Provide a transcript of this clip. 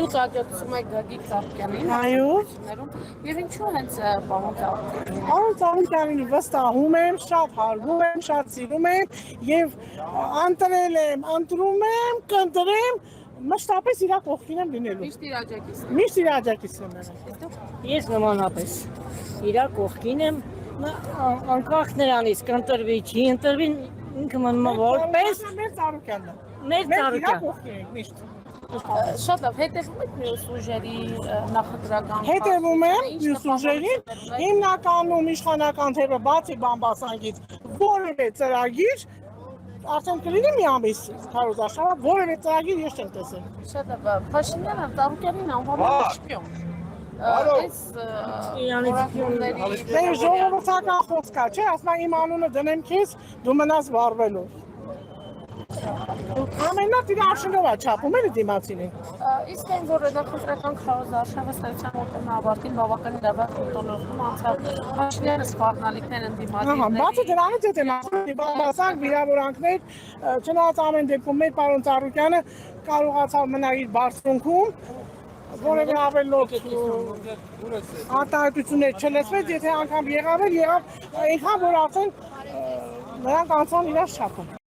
Դուք աջակցում եք Գագիկ Ծառուկյանին, Այո։ եւ ինչու հենց պարոն Ծառուկյանին։ Պարոն Ծառուկյանին վստահում եմ, շատ հարվում եմ, շատ սիրում եմ եւ ընտրել եմ, ընտրում եմ, կընտրեմ, մշտապես իր կողքին եմ լինելու։ Միշտ իր աջակիցն եք։ Միշտ իր աջակիցն եմ։ Ես նմանապես իր կողքին եմ, անկախ նրանից կընտրվի, չի ընտրվի, ինքը մնում է որպես մեր Ծառուկյանն է։ մեր Մեր իր Ծառուկյան։ կողքին ենք միշտ։ Շատ լավ, հետևում եք մյուս ուժերի նախընտրական։ Հետևում եմ մյուս ուժերին, հիմնականում իշխանական թևը բացի բամբասանգից որևէ ծրագիր արդեն կլինի մի ամիս քարոզարշավը, որևէ ծրագիր ես չեմ տեսել։ Շատ լավ, Փաշինյանը Ծառուկյանին անվանում է շպիոն։ Այս օրակյունների Դե ժողովրդական խոսք է, չէ, ասում եմ իմ անունը դնեմ քեզ, դու մնաս վառվելու։ Ամենա տիրաշնով է չափում էլի դիմացինին։ Իսկ այն որ նախընտրական քարոզարշավը ստացան մոտենա ավարտին բավականին լավ կոնտրոլում անցավ Փաշինյանը սպառնալիքներ ընդդիմադիրների։ Բացի դրանից հետ եմ ասում, բամբասանք, վիրավորանքներ, չնայած ամեն դեպքում մեր պարոն Ծառուկյանը կարողացավ մնալ իր բարձունքում, որևէ ավելորդ արտահայտություններ չլսվեց, եթե անգամ եղավ, այնքան որ արդեն նրանք անցան իրար չափում։